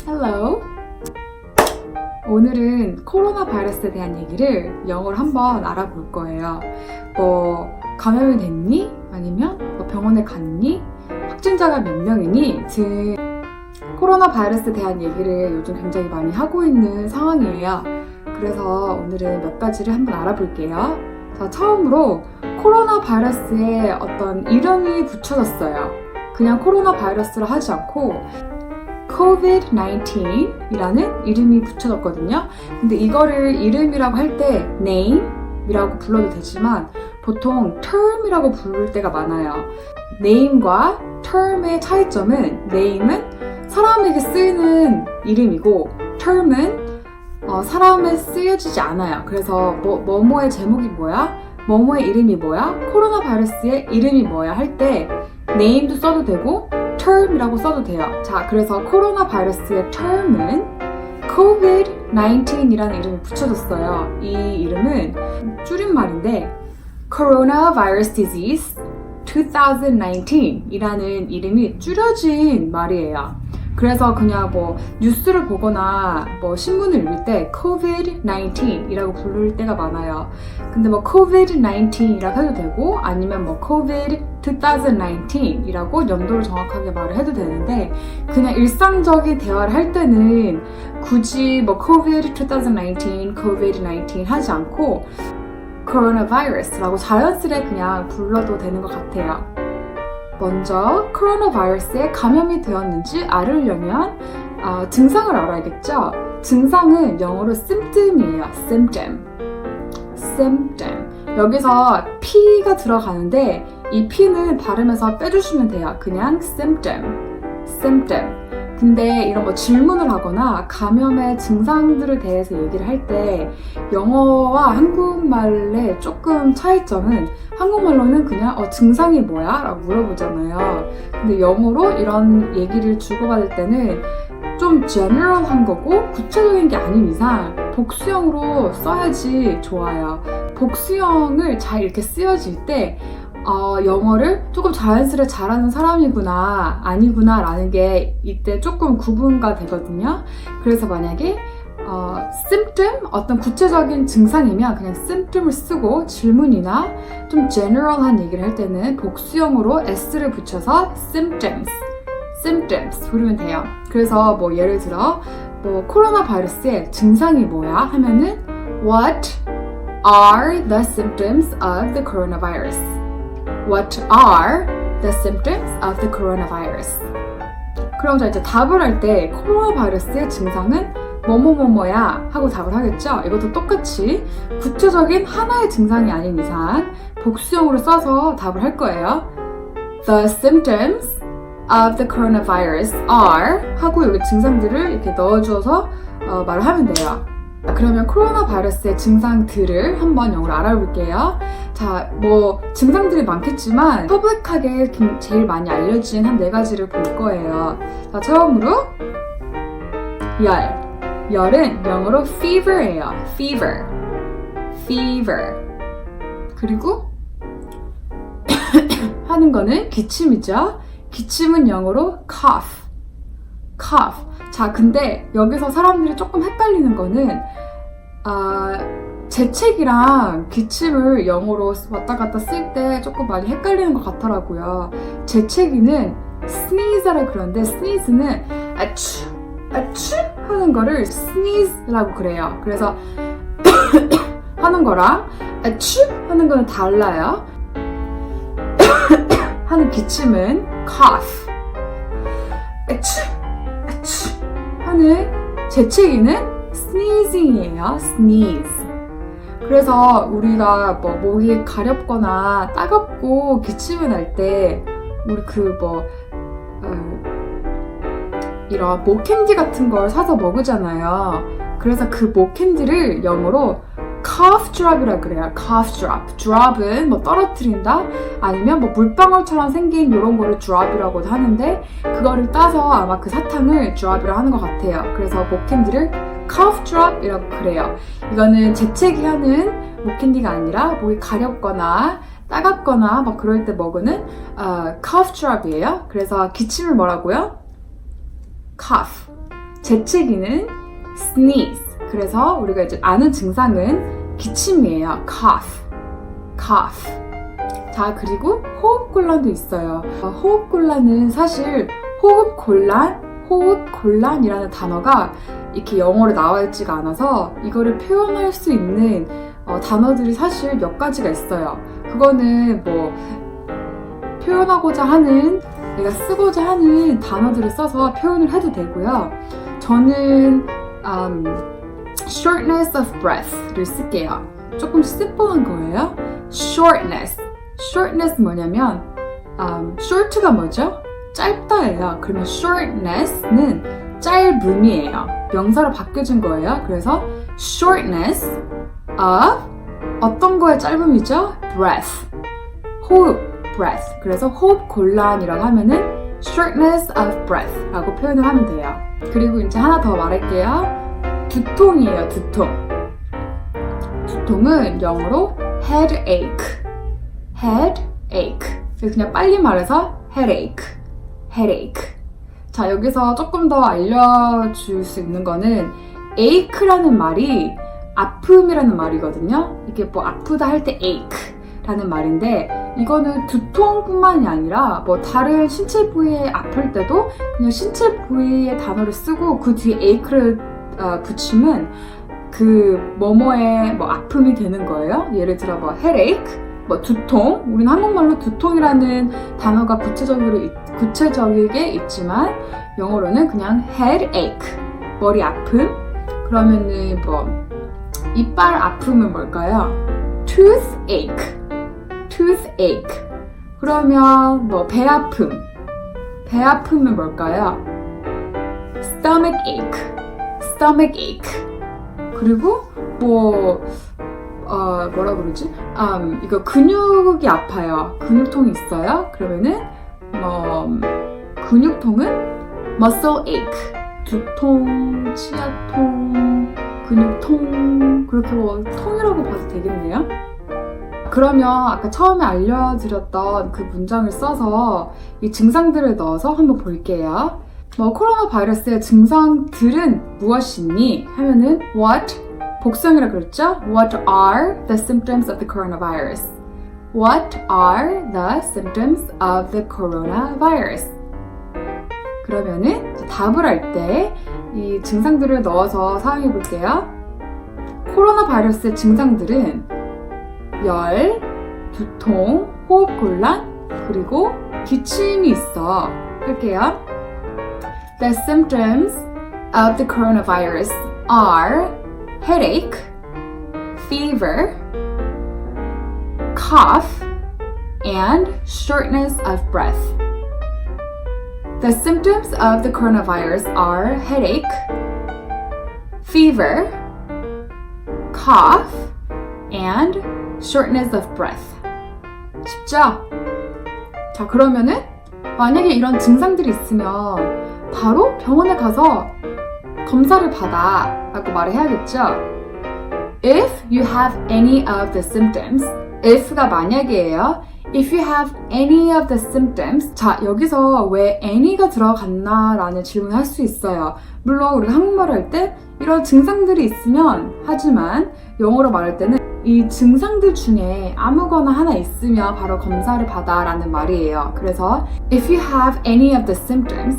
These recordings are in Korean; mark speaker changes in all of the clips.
Speaker 1: Hello. 오늘은 코로나 바이러스에 대한 얘기를 영어로 한번 알아볼 거예요. 감염이 됐니? 아니면 병원에 갔니? 확진자가 몇 명이니? 등 코로나 바이러스에 대한 얘기를 요즘 굉장히 많이 하고 있는 상황이에요. 그래서 오늘은 몇 가지를 한번 알아볼게요. 자, 처음으로 코로나 바이러스에 어떤 이름이 붙여졌어요. 그냥 코로나 바이러스를 하지 않고 COVID-19이라는 이름이 붙여졌거든요. 근데 이거를 이름이라고 할 때 name이라고 불러도 되지만 보통 term이라고 부를 때가 많아요. name과 term의 차이점은 name은 사람에게 쓰이는 이름이고 term은 사람에 쓰여지지 않아요. 그래서 뭐뭐의 제목이 뭐야? 뭐뭐의 이름이 뭐야? 코로나 바이러스의 이름이 뭐야? 할 때 name도 써도 되고 term이라고 써도 돼요. 자, 그래서 코로나 바이러스의 term은 COVID-19이라는 이름이 붙여졌어요. 이 이름은 줄임말인데 Coronavirus Disease 2019이라는 이름이 줄여진 말이에요. 그래서 그냥 뉴스를 보거나 신문을 읽을 때 COVID-19이라고 부를 때가 많아요. 근데 COVID-19이라고 해도 되고 아니면 COVID-2019이라고 연도를 정확하게 말을 해도 되는데 그냥 일상적인 대화를 할 때는 굳이 COVID-2019, COVID-19 하지 않고 coronavirus라고 자연스레 그냥 불러도 되는 것 같아요. 먼저 코로나 바이러스에 감염이 되었는지 알으려면 증상을 알아야겠죠? 증상은 영어로 symptom이에요. symptom. 여기서 P가 들어가는데 이 P는 발음해서 빼주시면 돼요. 그냥 symptom. 근데 이런 질문을 하거나 감염의 증상들에 대해서 얘기를 할 때 영어와 한국말의 조금 차이점은 한국말로는 그냥 증상이 뭐야? 라고 물어보잖아요. 근데 영어로 이런 얘기를 주고받을 때는 좀 general한 거고 구체적인 게 아닌 이상 복수형으로 써야지 좋아요. 복수형을 잘 이렇게 쓰여질 때 영어를 조금 자연스레 잘하는 사람이구나 아니구나 라는 게 이때 조금 구분가 되거든요. 그래서 만약에 symptom, 어떤 구체적인 증상이면 그냥 symptom을 쓰고 질문이나 좀 general한 얘기를 할 때는 복수형으로 s를 붙여서 symptoms 부르면 돼요. 그래서 예를 들어 코로나 바이러스의 증상이 뭐야? 하면은 What are the symptoms of the coronavirus? What are the symptoms of the coronavirus? 그럼 이제 답을 할 때 코로나 바이러스의 증상은 뭐뭐뭐뭐야 하고 답을 하겠죠? 이것도 똑같이 구체적인 하나의 증상이 아닌 이상 복수형으로 써서 답을 할 거예요. The symptoms of the coronavirus are 하고 여기 증상들을 이렇게 넣어주어서 말을 하면 돼요. 그러면 코로나 바이러스의 증상들을 한번 영어로 알아볼게요. 자, 증상들이 많겠지만 퍼블릭하게 제일 많이 알려진 한 4가지를 볼 거예요. 자, 처음으로 열은 영어로 fever예요. fever. 그리고 하는 거는 기침이죠. 기침은 영어로 cough. 자, 근데 여기서 사람들이 조금 헷갈리는 거는 재채기랑 기침을 영어로 왔다 갔다 쓸 때 조금 많이 헷갈리는 것 같더라고요. 재채기는 sneeze라 그러는데 sneeze는 아추 하는 거를 sneeze라고 그래요. 그래서 하는 거랑 아추 하는 거는 달라요. 하는 기침은 cough. 아추 하는 재채기는 sneezing이에요. sneeze. 그래서 우리가 목이 가렵거나 따갑고 기침을 할 때 우리 이런 목캔디 같은 걸 사서 먹으잖아요. 그래서 그 목캔디를 영어로 cough drop이라 그래요. cough drop. drop은 떨어뜨린다 아니면 물방울처럼 생긴 이런 거를 drop이라고도 하는데 그거를 따서 아마 그 사탕을 drop이라고 하는 것 같아요. 그래서 목캔디를 cough drop이라고 그래요. 이거는 재채기 하는 목캔디가 아니라 목이 가렵거나 따갑거나 그럴 때 먹는 cough drop이에요. 그래서 기침을 뭐라고요? cough. 재채기는 sneeze. 그래서 우리가 이제 아는 증상은 기침이에요. cough. 자, 그리고 호흡곤란도 있어요. 호흡곤란은 사실 호흡곤란이라는 단어가 이렇게 영어로 나와 있지가 않아서 이거를 표현할 수 있는 단어들이 사실 몇 가지가 있어요. 그거는 뭐 표현하고자 하는, 내가 쓰고자 하는 단어들을 써서 표현을 해도 되고요. 저는 shortness of breath를 쓸게요. 조금 심플한 거예요. shortness 뭐냐면 short가 뭐죠? 짧다예요. 그러면 shortness는 짧음이에요. 명사로 바뀌어진 거예요. 그래서 shortness of 어떤 거의 짧음이죠? breath, 호흡, breath. 그래서 호흡 곤란이라고 하면은 shortness of breath 라고 표현을 하면 돼요. 그리고 이제 하나 더 말할게요. 두통이에요. 두통은 영어로 headache. 그냥 빨리 말해서 headache. 자, 여기서 조금 더 알려줄 수 있는 거는 ache라는 말이 아픔이라는 말이거든요. 이게 뭐 아프다 할 때 ache라는 말인데, 이거는 두통뿐만이 아니라 뭐 다른 신체 부위에 아플 때도 그냥 신체 부위의 단어를 쓰고 그 뒤에 ache를 붙이면 그 뭐뭐의 뭐 아픔이 되는 거예요. 예를 들어 뭐 headache, 뭐 두통, 우리는 한국말로 두통이라는 단어가 구체적이게 있지만 영어로는 그냥 headache, 머리 아픔. 그러면은 뭐 이빨 아픔은 뭘까요? toothache. 그러면 뭐 배 아픔은 뭘까요? stomachache. 그리고 뭐 뭐라 그러지? 이거 근육이 아파요. 근육통이 있어요. 그러면은 근육통은 muscle ache. 두통, 치아통, 근육통, 그렇게 뭐 통이라고 봐도 되겠네요. 그러면 아까 처음에 알려드렸던 그 문장을 써서 이 증상들을 넣어서 한번 볼게요. 코로나 바이러스의 증상들은 무엇이니? 하면은 what? 복수형이라 그랬죠? What are the symptoms of the coronavirus? What are the symptoms of the coronavirus? 그러면은 답을 할 때 이 증상들을 넣어서 사용해 볼게요. 코로나 바이러스의 증상들은 열, 두통, 호흡곤란, 그리고 기침이 있어. 할게요. The symptoms of the coronavirus are headache, fever, cough, and shortness of breath. The symptoms of the coronavirus are headache, fever, cough, and shortness of breath. 쉽죠? 자, 그러면은 만약에 이런 증상들이 있으면 바로 병원에 가서 검사를 받아 라고 말을 해야겠죠? If you have any of the symptoms, if가 만약이에요. If you have any of the symptoms, 자, 여기서 왜 any가 들어갔나 라는 질문을 할 수 있어요. 물론 우리가 한국말을 할 때 이런 증상들이 있으면 하지만 영어로 말할 때는 이 증상들 중에 아무거나 하나 있으면 바로 검사를 받아 라는 말이에요. 그래서 if you have any of the symptoms,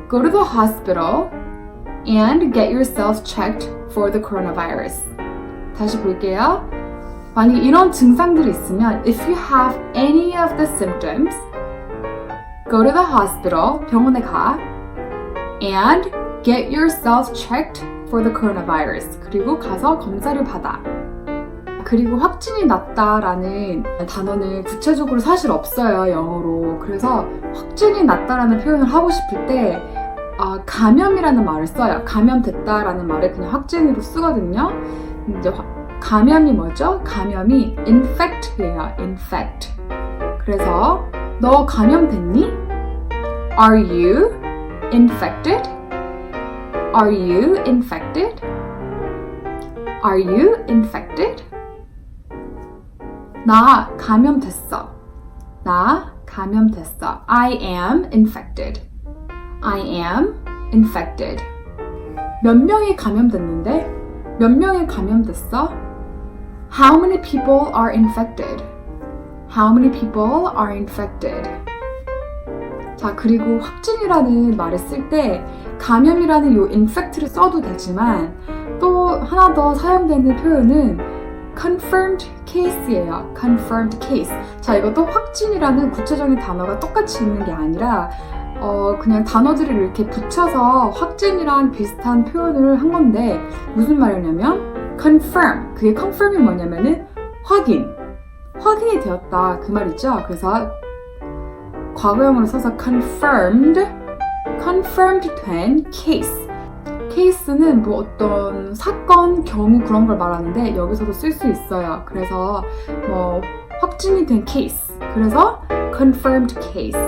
Speaker 1: go to the hospital and get yourself checked for the coronavirus. 다시 볼게요. 만약 이런 증상들이 있으면 if you have any of the symptoms, go to the hospital, 병원에 가, and get yourself checked for the coronavirus. 그리고 가서 검사를 받아. 그리고 확진이 났다라는 단어는 구체적으로 사실 없어요, 영어로. 그래서 확진이 났다라는 표현을 하고 싶을 때 감염이라는 말을 써요. 감염됐다라는 말을 그냥 확진으로 쓰거든요. 이제 감염이 뭐죠? 감염이 infect예요. infect. 그래서 너 감염됐니? Are you infected? Are you infected? Are you infected? 나 감염됐어. 나 감염됐어. I am infected. I am infected. 몇 명이 감염됐는데? 몇 명이 감염됐어? How many people are infected? How many people are infected? 자, 그리고 확진이라는 말을 쓸 때 감염이라는 요 infect를 써도 되지만 또 하나 더 사용되는 표현은 confirmed case예요. confirmed case. 자, 이것도 확진이라는 구체적인 단어가 똑같이 있는 게 아니라 그냥 단어들을 이렇게 붙여서 확진이랑 비슷한 표현을 한 건데 무슨 말이냐면 confirm. 그게 confirm이 뭐냐면은 확인이 되었다 그 말이죠. 그래서 과거형으로 써서 confirmed 된 case. case는 뭐 어떤 사건, 경우 그런 걸 말하는데 여기서도 쓸 수 있어요. 그래서 뭐 확진이 된 case. 그래서 confirmed case.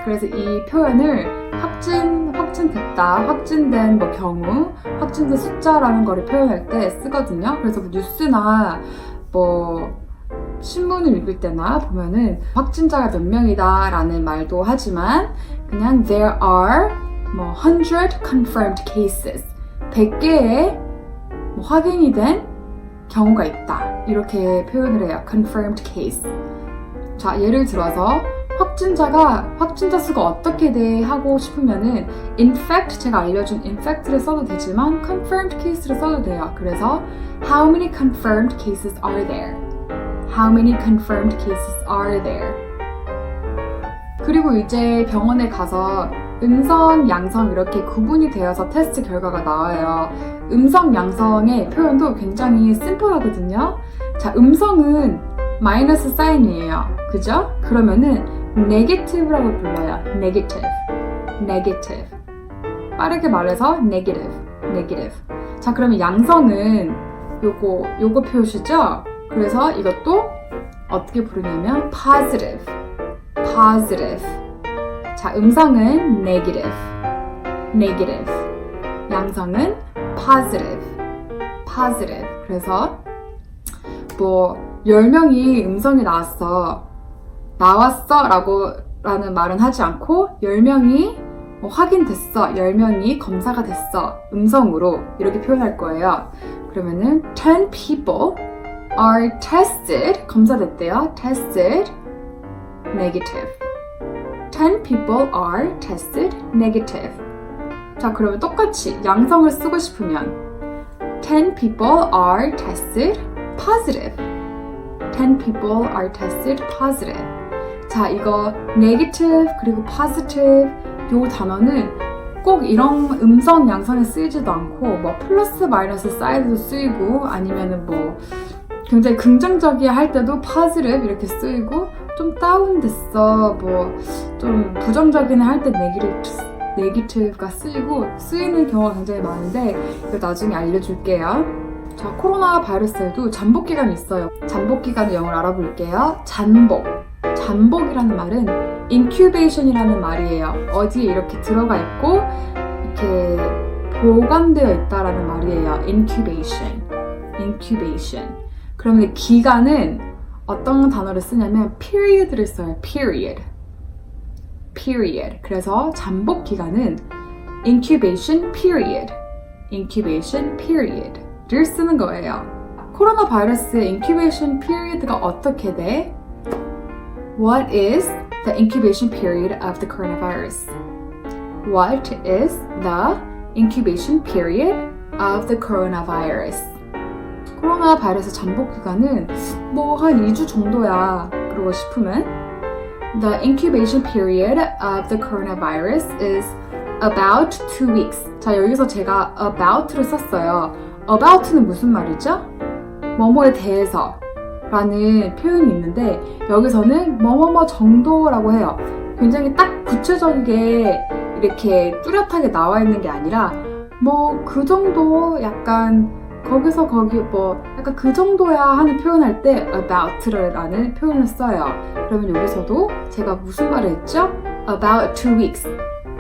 Speaker 1: 그래서 이 표현을 확진됐다, 확진된 뭐 경우, 확진된 숫자라는 거를 표현할 때 쓰거든요. 그래서 뭐 뉴스나 뭐 신문을 읽을 때나 보면은 확진자가 몇 명이다 라는 말도 하지만 그냥 there are 뭐 100 confirmed cases 100개의 뭐 확인이 된 경우가 있다 이렇게 표현을 해요. confirmed case. 자, 예를 들어서 확진자 수가 어떻게 돼 하고 싶으면은 in fact 제가 알려준 in fact를 써도 되지만 confirmed case를 써도 돼요. 그래서 how many confirmed cases are there? How many confirmed cases are there? 그리고 이제 병원에 가서 음성, 양성 이렇게 구분이 되어서 테스트 결과가 나와요. 음성, 양성의 표현도 굉장히 심플하거든요. 자, 음성은 마이너스 사인이에요. 그죠? 그러면은 negative라고 불러요. negative. 빠르게 말해서 negative. 자, 그러면 양성은 요거 표시죠? 그래서 이것도 어떻게 부르냐면 positive. 자, 음성은 negative. 양성은 positive. 그래서 뭐 10명이 음성이 나왔어 라는 말은 하지 않고 10명이 확인됐어, 10명이 검사가 됐어 음성으로 이렇게 표현할 거예요. 그러면은 10 people are tested, 검사됐대요. tested negative. 10 people are tested negative. 자, 그러면 똑같이 양성을 쓰고 싶으면 10 people are tested positive. 10 people are tested positive. 자, 이거 negative 그리고 positive 요 단어는 꼭 이런 음성 양성에 쓰이지도 않고 뭐 플러스 마이너스 사이드도 쓰이고 아니면은 뭐 굉장히 긍정적이야 할 때도 positive 이렇게 쓰이고 좀 다운됐어 뭐 좀 부정적이네 할 때 negative가 쓰이는 경우가 굉장히 많은데 이거 나중에 알려줄게요. 자, 코로나 바이러스에도 잠복 기간이 있어요. 잠복 기간을 영어로 알아볼게요. 잠복이라는 말은 incubation이라는 말이에요. 어디에 이렇게 들어가 있고 이렇게 보관되어 있다라는 말이에요. incubation. 그러면 기간은 어떤 단어를 쓰냐면 period를 써요. period. 그래서 잠복 기간은 incubation period를 쓰는 거예요. 코로나 바이러스의 incubation period가 어떻게 돼? What is the incubation period of the coronavirus? What is the incubation period of the coronavirus? 코로나 바이러스 잠복 기간은 뭐 한 2주 정도야 그러고 싶으면 The incubation period of the coronavirus is about 2 weeks. 자, 여기서 제가 about를 썼어요. about는 무슨 말이죠? 뭐뭐에 대해서 라는 표현이 있는데 여기서는 뭐뭐뭐 정도라고 해요. 굉장히 딱 구체적이게 이렇게 뚜렷하게 나와 있는 게 아니라 뭐 그 정도 약간 거기서 거기 뭐 약간 그 정도야 하는 표현할 때 about라는 표현을 써요. 그러면 여기서도 제가 무슨 말을 했죠? about 2 weeks.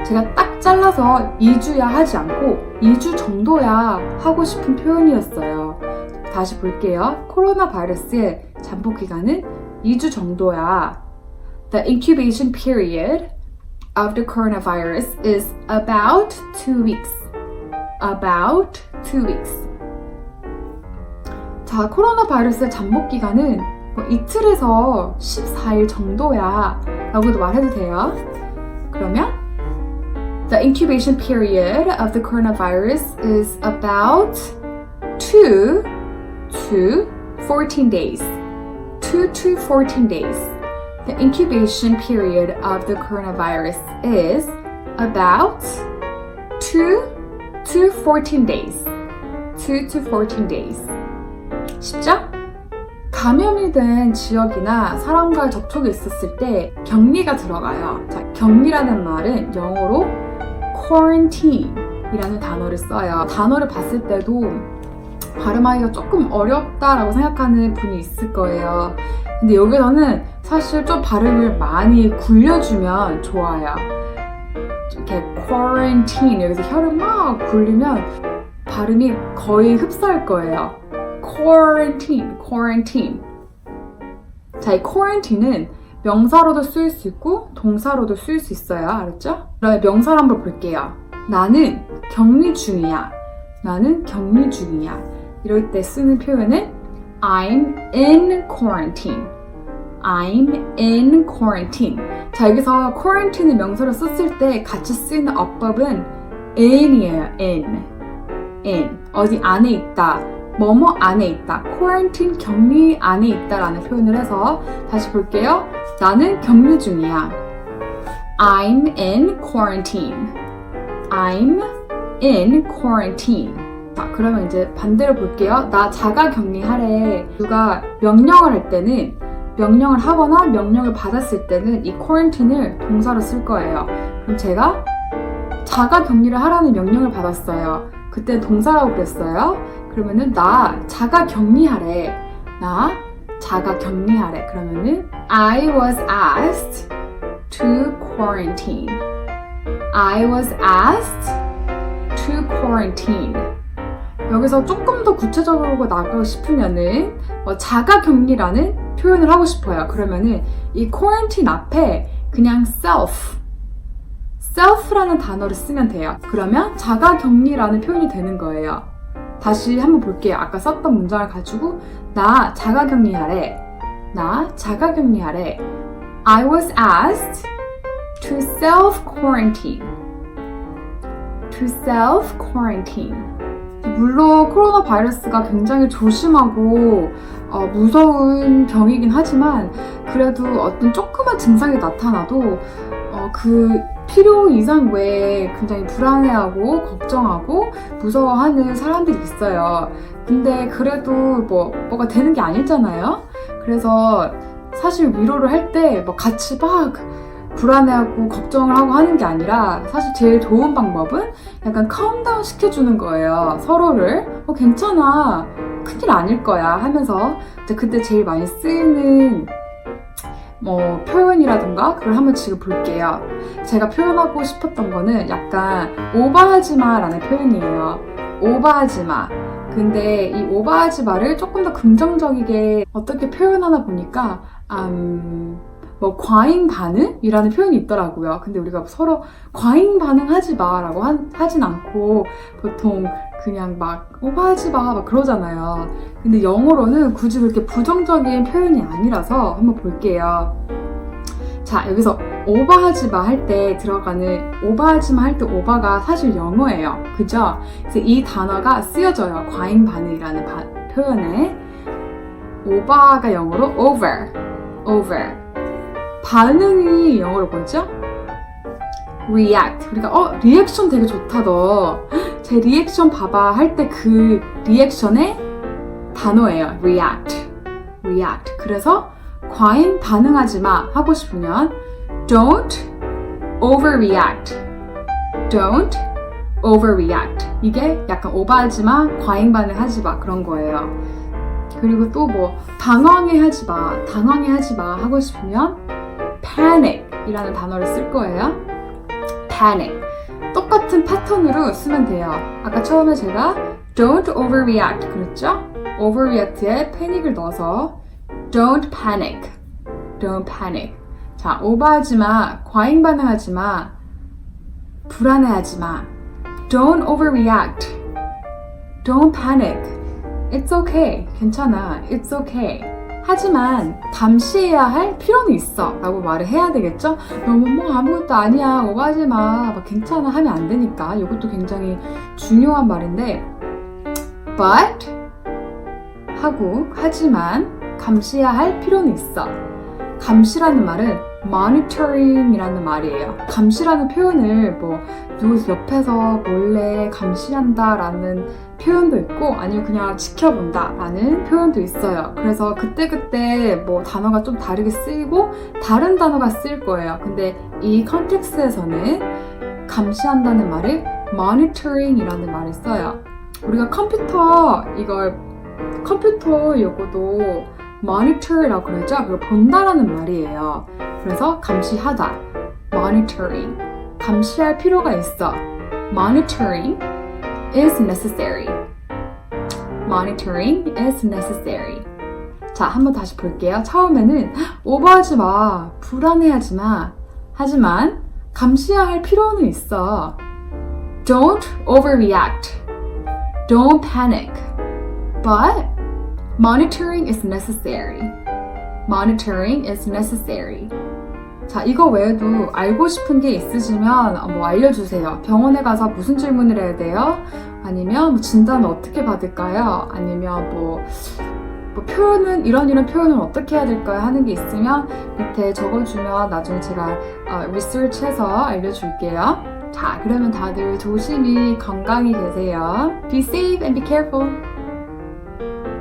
Speaker 1: 제가 딱 잘라서 2주야 하지 않고 2주 정도야 하고 싶은 표현이었어요. 다시 볼게요. 코로나 바이러스의 잠복 기간은 2주 정도야. The incubation period of the coronavirus is about 2 weeks. About 2 weeks. 자, 코로나 바이러스의 잠복 기간은 뭐 이틀에서 14일 정도야 라고도 말해도 돼요. 그러면 The incubation period of the coronavirus is about 2 to 14 days. 2 to 14 days. The incubation period of the coronavirus is about 2 to 14 days. 2 to 14 days. 쉽죠? 감염이 된 지역이나 사람과 접촉이 있었을 때 격리가 들어가요. 자, 격리라는 말은 영어로 quarantine 이라는 단어를 써요. 단어를 봤을 때도 발음하기가 조금 어렵다라고 생각하는 분이 있을 거예요. 근데 여기서는 사실 좀 발음을 많이 굴려주면 좋아요. 이렇게 quarantine 여기서 혀를 막 굴리면 발음이 거의 흡사할 거예요. quarantine, quarantine. 자, 이 quarantine은 명사로도 쓰일 수 있고 동사로도 쓰일 수 있어요. 알았죠? 그러면 명사를 한번 볼게요. 나는 격리 중이야. 나는 격리 중이야. 이럴 때 쓰는 표현은 I'm in quarantine. I'm in quarantine. 자, 여기서 quarantine을 명사로 썼을 때 같이 쓰이는 어법은 in이에요. in. 어디 안에 있다. 뭐뭐 안에 있다. quarantine 격리 안에 있다라는 표현을 해서 다시 볼게요. 나는 격리 중이야. I'm in quarantine. I'm in quarantine. 자, 그러면 이제 반대로 볼게요. 나 자가 격리하래. 누가 명령을 할 때는 명령을 하거나 명령을 받았을 때는 이 quarantine을 동사로 쓸 거예요. 그럼 제가 자가 격리를 하라는 명령을 받았어요. 그때 동사라고 그랬어요. 그러면은 나 자가 격리하래. 나 자가 격리하래. 그러면은 I was asked to quarantine. I was asked to quarantine. 여기서 조금 더 구체적으로 나가고 싶으면은 자가 격리라는 표현을 하고 싶어요. 그러면은 이 quarantine 앞에 그냥 self라는 단어를 쓰면 돼요. 그러면 자가 격리라는 표현이 되는 거예요. 다시 한번 볼게요. 아까 썼던 문장을 가지고 나 자가 격리하래. 나 자가 격리하래. I was asked to self-quarantine. To self-quarantine. 물론 코로나 바이러스가 굉장히 조심하고 무서운 병이긴 하지만 그래도 어떤 조그만 증상이 나타나도 그 필요 이상 외에 굉장히 불안해하고 걱정하고 무서워하는 사람들이 있어요. 근데 그래도 뭐가 되는 게 아니잖아요. 그래서 사실 위로를 할 때 같이 막 불안해하고 걱정을 하고 하는 게 아니라 사실 제일 좋은 방법은 약간 컴다운 시켜주는 거예요. 서로를 괜찮아, 큰일 아닐 거야 하면서 이제 그때 제일 많이 쓰이는 표현이라든가 그걸 한번 지금 볼게요. 제가 표현하고 싶었던 거는 약간 오버하지 마라는 표현이에요. 오버하지 마. 근데 이 오버하지 마를 조금 더 긍정적이게 어떻게 표현하나 보니까 과잉 반응이라는 표현이 있더라고요. 근데 우리가 서로 과잉 반응하지 마라고 하진 않고 보통 그냥 막 오버하지 마 그러잖아요. 근데 영어로는 굳이 그렇게 부정적인 표현이 아니라서 한번 볼게요. 자, 여기서 오버하지 마 할 때 들어가는 오버하지 마 할 때 오버가 사실 영어예요. 그죠? 그래서 이 단어가 쓰여져요. 과잉 반응이라는 표현에. 오버가 영어로 over. 반응이 영어로 뭐죠? react. 우리가 리액션 되게 좋다 너. 제 리액션 봐봐 할 때 그 리액션의 단어예요. react. 그래서 과잉 반응하지 마 하고 싶으면 don't overreact. 이게 약간 오버하지 마, 과잉 반응하지 마 그런 거예요. 그리고 또 당황해하지 마 하고 싶으면 panic 이라는 단어를 쓸 거예요. panic. 똑같은 패턴으로 쓰면 돼요. 아까 처음에 제가 don't overreact 그랬죠? overreact에 panic을 넣어서 don't panic. 자, 오버하지 마, 과잉 반응하지 마, 불안해하지 마. Don't overreact. Don't panic. It's okay. 괜찮아. It's okay. 하지만 감시해야 할 필요는 있어 라고 말을 해야 되겠죠? 너무 뭐 아무것도 아니야, 오버하지 마, 막 괜찮아 하면 안 되니까 이것도 굉장히 중요한 말인데 but 하고 하지만 감시해야 할 필요는 있어. 감시라는 말은 monitoring이라는 말이에요. 감시라는 표현을 뭐 누구 옆에서 몰래 감시한다 라는 표현도 있고 아니면 그냥 지켜본다 라는 표현도 있어요. 그래서 그때그때 뭐 단어가 좀 다르게 쓰이고 다른 단어가 쓰일 거예요. 근데 이 컨텍스트에서는 감시한다는 말을 monitoring이라는 말을 써요. 우리가 컴퓨터 요거도 monitor라고 그러죠? 그걸 본다라는 말이에요. 그래서 감시하다, monitoring. 감시할 필요가 있어. monitoring is necessary. monitoring is necessary. 자, 한번 다시 볼게요. 처음에는 오버하지 마, 불안해하지 마. 하지만 감시해야 할 필요는 있어. Don't overreact. Don't panic. But monitoring is necessary. monitoring is necessary. 자, 이거 외에도 알고 싶은 게 있으시면 뭐 알려주세요. 병원에 가서 무슨 질문을 해야 돼요? 아니면 뭐 진단은 어떻게 받을까요? 아니면 뭐 표현은 이런 표현은 어떻게 해야 될까요? 하는 게 있으면 밑에 적어주면 나중에 제가 리서치해서 알려줄게요. 자, 그러면 다들 조심히 건강히 계세요. Be safe and be careful.